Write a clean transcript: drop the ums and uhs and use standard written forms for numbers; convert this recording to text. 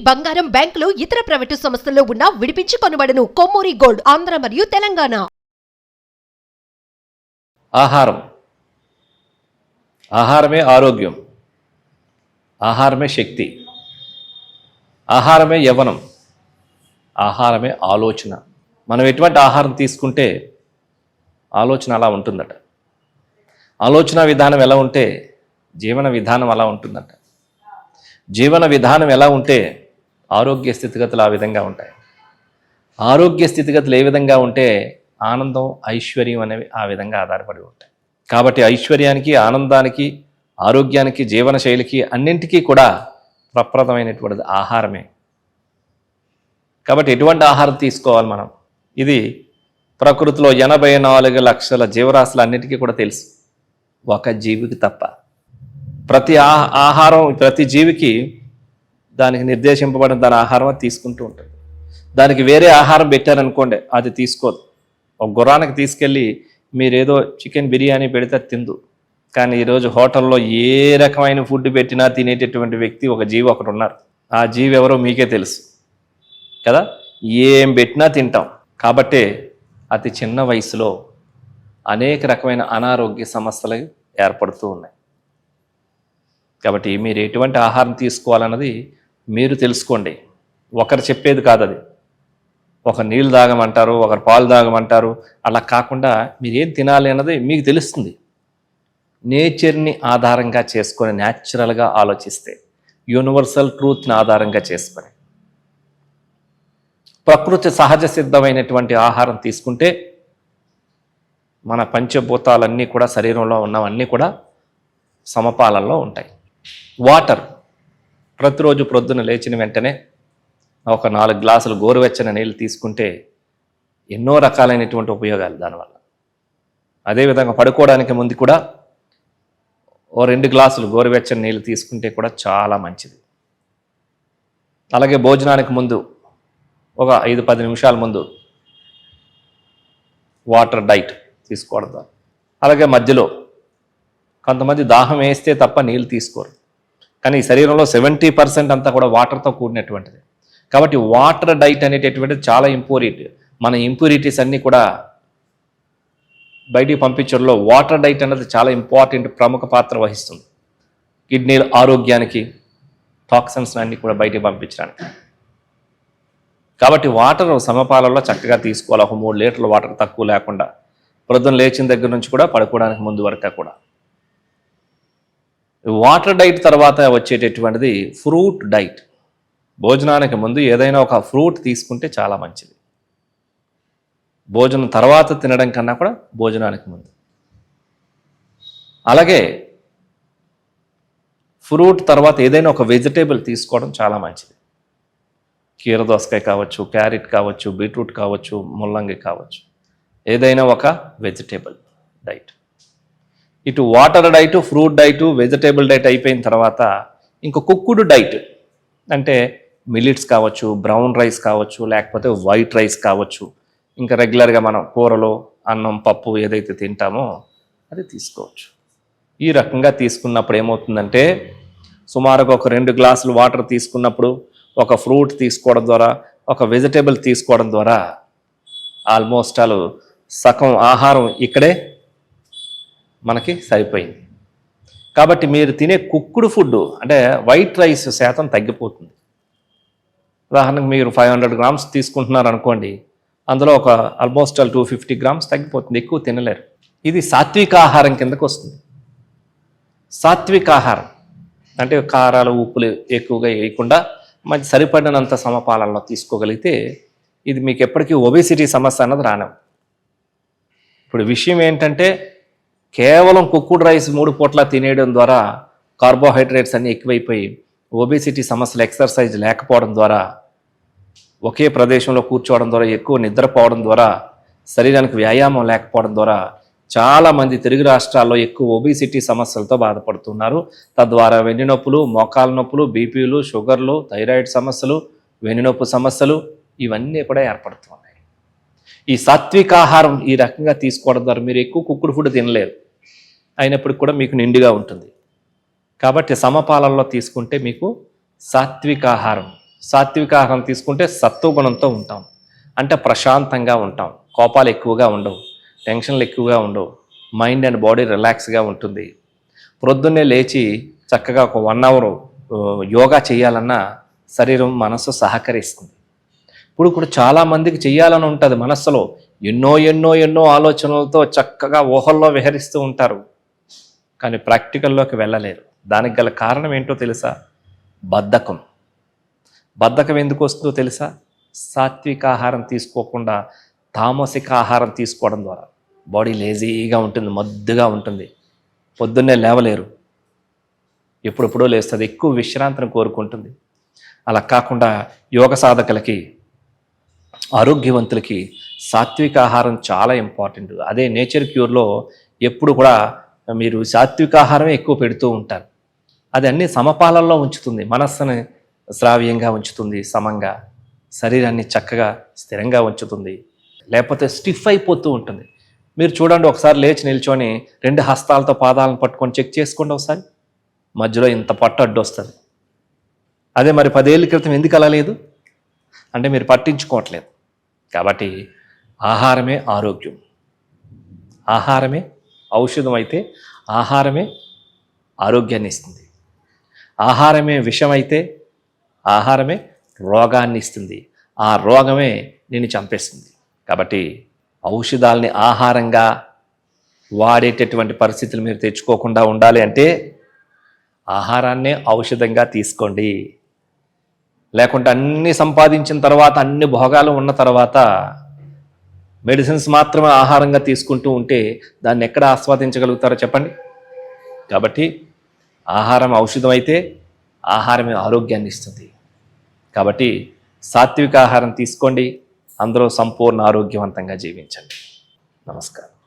బంగారం, బ్యాంకులు, ఇతర ప్రైవేటు సంస్థల్లో ఉన్న విడిపించి కొనబడును. కొమ్మూరి గోల్డ్, ఆంధ్ర మరియు తెలంగాణ. ఆహారమే ఆరోగ్యం, ఆహారమే శక్తి, ఆహారమే యవ్వనం, ఆహారమే ఆలోచన. మనం ఎటువంటి ఆహారం తీసుకుంటే ఆలోచన అలా ఉంటుందట. ఆలోచన విధానం ఎలా ఉంటే జీవన విధానం అలా ఉంటుందట. జీవన విధానం ఎలా ఉంటే ఆరోగ్య స్థితిగతులు ఆ విధంగా ఉంటాయి. ఆరోగ్య స్థితిగతులు ఏ విధంగా ఉంటే ఆనందం, ఐశ్వర్యం అనేవి ఆ విధంగా ఆధారపడి ఉంటాయి. కాబట్టి ఐశ్వర్యానికి, ఆనందానికి, ఆరోగ్యానికి, జీవన శైలికి అన్నింటికీ కూడా ప్రప్రదమైనటువంటిది ఆహారమే. కాబట్టి ఎటువంటి ఆహారం తీసుకోవాలి మనం? ఇది ప్రకృతిలో 84 లక్షల జీవరాశులు అన్నిటికీ కూడా తెలుసు, ఒక జీవికి తప్ప. ప్రతి ఆహారం, ప్రతి జీవికి దానికి నిర్దేశింపబడిన దాని ఆహారం తీసుకుంటూ ఉంటుంది. దానికి వేరే ఆహారం పెట్టారనుకోండి, అది తీసుకోదు. ఒక గుర్రానికి తీసుకెళ్ళి మీరేదో చికెన్ బిర్యానీ పెడితే తిందు. కానీ ఈరోజు హోటల్లో ఏ రకమైన ఫుడ్ పెట్టినా తినేటటువంటి వ్యక్తి, ఒక జీవి ఒకటి ఉన్నారు. ఆ జీవి ఎవరో మీకే తెలుసు కదా. ఏం పెట్టినా తింటాం. కాబట్టే అతి చిన్న వయసులో అనేక రకమైన అనారోగ్య సమస్యలు ఏర్పడుతూ ఉన్నాయి. కాబట్టి మీరు ఎటువంటి ఆహారం తీసుకోవాలన్నది మీరు తెలుసుకోండి. ఒకరు చెప్పేది కాదు అది. ఒక నీళ్ళు తాగమంటారు, ఒకరు పాలు తాగమంటారు. అలా కాకుండా మీరు ఏం తినాలి అన్నది మీకు తెలుస్తుంది. నేచర్ని ఆధారంగా చేసుకొని, న్యాచురల్గా ఆలోచిస్తే, యూనివర్సల్ ట్రూత్ని ఆధారంగా చేసుకొని, ప్రకృతి సహజ సిద్ధమైనటువంటి ఆహారం తీసుకుంటే మన పంచభూతాలన్నీ కూడా, శరీరంలో ఉన్నవన్నీ కూడా సమపాలనలో ఉంటాయి. వాటర్ ప్రతిరోజు ప్రొద్దున లేచిన వెంటనే ఒక 4 గ్లాసులు గోరువెచ్చని నీళ్ళు తీసుకుంటే ఎన్నో రకాలైనటువంటి ఉపయోగాలు దానివల్ల. అదేవిధంగా పడుకోవడానికి ముందు కూడా ఓ 2 గ్లాసులు గోరువెచ్చని నీళ్ళు తీసుకుంటే కూడా చాలా మంచిది. అలాగే భోజనానికి ముందు ఒక 5-10 నిమిషాల ముందు వాటర్ డైట్ తీసుకోవడం. అలాగే మధ్యలో కొంతమంది దాహం వేస్తే తప్ప నీళ్ళు తీసుకోరు. కానీ ఈ శరీరంలో 70% అంతా కూడా వాటర్తో కూడినటువంటిది. కాబట్టి వాటర్ డైట్ అనేటటువంటిది చాలా ఇంపార్టెంట్. మన ఇంప్యూరిటీస్ అన్నీ కూడా బయటికి పంపించడంలో వాటర్ డైట్ అనేది చాలా ఇంపార్టెంట్, ప్రముఖ పాత్ర వహిస్తుంది. కిడ్నీల ఆరోగ్యానికి, టాక్సిన్స్ అన్నీ కూడా బయటికి పంపించడానికి. కాబట్టి వాటర్ సమపాలలో చక్కగా తీసుకోవాలి. ఒక 3 లీటర్ల వాటర్ తక్కువ లేకుండా, ప్రొద్దున లేచిన దగ్గర నుంచి కూడా పడుకోవడానికి ముందు వరకు కూడా. వాటర్ డైట్ తర్వాత వచ్చేటటువంటిది ఫ్రూట్ డైట్. భోజనానికి ముందు ఏదైనా ఒక ఫ్రూట్ తీసుకుంటే చాలా మంచిది. భోజనం తర్వాత తినడం కన్నా కూడా భోజనానికి ముందు. అలాగే ఫ్రూట్ తర్వాత ఏదైనా ఒక వెజిటేబుల్ తీసుకోవడం చాలా మంచిది. కీరదోసకాయ కావచ్చు, క్యారెట్ కావచ్చు, బీట్రూట్ కావచ్చు, ముల్లంగి కావచ్చు, ఏదైనా ఒక వెజిటేబుల్ డైట్. ఇటు water diet, fruit diet, vegetable diet అయిపోయిన తర్వాత ఇంకో కుక్కుడు డైట్ అంటే మిల్లెట్స్ కావచ్చు, బ్రౌన్ రైస్ కావచ్చు, లేకపోతే వైట్ రైస్ కావచ్చు, ఇంకా రెగ్యులర్గా మనం కూరలో అన్నం, పప్పు ఏదైతే తింటామో అది తీసుకోవచ్చు. ఈ రకంగా తీసుకున్నప్పుడు ఏమవుతుందంటే, సుమారుగా ఒక 2 గ్లాసులు వాటర్ తీసుకున్నప్పుడు, ఒక ఫ్రూట్ తీసుకోవడం ద్వారా, ఒక వెజిటేబుల్ తీసుకోవడం ద్వారా ఆల్మోస్ట్ సగం ఆహారం ఇక్కడే మనకి సరిపోయింది. కాబట్టి మీరు తినే కుక్కుడు ఫుడ్ అంటే వైట్ రైస్ శాతం తగ్గిపోతుంది. ఉదాహరణకు మీరు 500 గ్రామ్స్ తీసుకుంటున్నారు అనుకోండి, అందులో ఒక ఆల్మోస్ట్ 250 గ్రామ్స్ తగ్గిపోతుంది. ఎక్కువ తినలేరు. ఇది సాత్విక ఆహారం కిందకు వస్తుంది. సాత్విక ఆహారం అంటే కారాలు, ఉప్పులు ఎక్కువగా వేయకుండా మంచి సరిపడినంత సమపాలనలో తీసుకోగలిగితే ఇది మీకు ఎప్పటికీ ఒబేసిటీ సమస్య అన్నది రాను. ఇప్పుడు విషయం ఏంటంటే, కేవలం కుక్కుడు రైస్ 3 పూట్ల తినేయడం ద్వారా కార్బోహైడ్రేట్స్ అన్నీ ఎక్కువైపోయి ఒబేసిటీ సమస్యలు, ఎక్సర్సైజ్ లేకపోవడం ద్వారా, ఒకే ప్రదేశంలో కూర్చోవడం ద్వారా, ఎక్కువ నిద్రపోవడం ద్వారా, శరీరానికి వ్యాయామం లేకపోవడం ద్వారా చాలామంది తెలుగు రాష్ట్రాల్లో ఎక్కువ ఒబేసిటీ సమస్యలతో బాధపడుతున్నారు. తద్వారా వెన్నునొప్పులు, మోకాల నొప్పులు, బీపీలు, షుగర్లు, థైరాయిడ్ సమస్యలు, వెన్నునొప్పి సమస్యలు ఇవన్నీ కూడా ఏర్పడుతున్నాయి. ఈ సాత్విక ఆహారం ఈ రకంగా తీసుకోవడం ద్వారా మీరు ఎక్కువ కుక్కుడు ఫుడ్ తినలేరు, అయినప్పటికీ కూడా మీకు నిండుగా ఉంటుంది. కాబట్టి సమపాలనలో తీసుకుంటే మీకు సాత్విక ఆహారం సాత్విక ఆహారం తీసుకుంటే సత్వగుణంతో ఉంటాం, అంటే ప్రశాంతంగా ఉంటాం, కోపాలు ఎక్కువగా ఉండవు, టెన్షన్లు ఎక్కువగా ఉండవు, మైండ్ అండ్ బాడీ రిలాక్స్గా ఉంటుంది. ప్రొద్దున్నే లేచి చక్కగా ఒక 1 అవర్ యోగా చేయాలన్నా శరీరం మనస్సు సహకరిస్తుంది. ఇప్పుడు చాలామందికి చేయాలని ఉంటుంది మనస్సులో, ఎన్నో ఆలోచనలతో చక్కగా ఊహల్లో విహరిస్తూ ఉంటారు, కానీ ప్రాక్టికల్లోకి వెళ్ళలేరు. దానికి గల కారణం ఏంటో తెలుసా? బద్ధకం. బద్ధకం ఎందుకు వస్తుందో తెలుసా? సాత్విక ఆహారం తీసుకోకుండా తామసిక ఆహారం తీసుకోవడం ద్వారా బాడీ లేజీగా ఉంటుంది, మొద్దుగా ఉంటుంది, పొద్దున్నే లేవలేరు, ఎప్పుడెప్పుడో లేస్తుంది, ఎక్కువ విశ్రాంతిని కోరుకుంటుంది. అలా కాకుండా యోగ సాధకులకి, ఆరోగ్యవంతులకి సాత్విక ఆహారం చాలా ఇంపార్టెంట్. అదే నేచర్ క్యూర్లో ఎప్పుడు కూడా మీరు సాత్విక ఆహారమే ఎక్కువ పెడుతూ ఉంటారు. అది అన్ని సమపాలనలో ఉంచుతుంది, మనస్సుని శ్రావ్యంగా ఉంచుతుంది, సమంగా, శరీరాన్ని చక్కగా స్థిరంగా ఉంచుతుంది. లేకపోతే స్టిఫ్ అయిపోతూ ఉంటుంది. మీరు చూడండి, ఒకసారి లేచి నిల్చొని 2 హస్తాలతో పాదాలను పట్టుకొని చెక్ చేసుకోండి ఒకసారి, మధ్యలో ఇంత పట్టు అడ్డు వస్తుంది. అదే మరి 10 ఏళ్ళ క్రితం ఎందుకు అలా లేదు అంటే మీరు పట్టించుకోవట్లేదు. కాబట్టి ఆహారమే ఆరోగ్యం, ఆహారమే ఔషధం అయితే ఆహారమే ఆరోగ్యాన్ని ఇస్తుంది. ఆహారమే విషం అయితే ఆహారమే రోగాన్ని ఇస్తుంది, ఆ రోగమే నిన్ను చంపేస్తుంది. కాబట్టి ఔషధాలని ఆహారంగా వాడేటటువంటి పరిస్థితులు మీరు తెచ్చుకోకుండా ఉండాలి అంటే ఆహారాన్నే ఔషధంగా తీసుకోండి. లేకుంటే అన్నీ సంపాదించిన తర్వాత, అన్ని భోగాలు ఉన్న తర్వాత మెడిసిన్స్ మాత్రమే ఆహారంగా తీసుకుంటూ ఉంటే దాన్ని ఎక్కడ ఆస్వాదించగలుగుతారో చెప్పండి. కాబట్టి ఆహారం ఔషధం అయితే ఆహారమే ఆరోగ్యాన్ని ఇస్తుంది. కాబట్టి సాత్విక ఆహారం తీసుకోండి, అందరూ సంపూర్ణ ఆరోగ్యవంతంగా జీవించండి. నమస్కారం.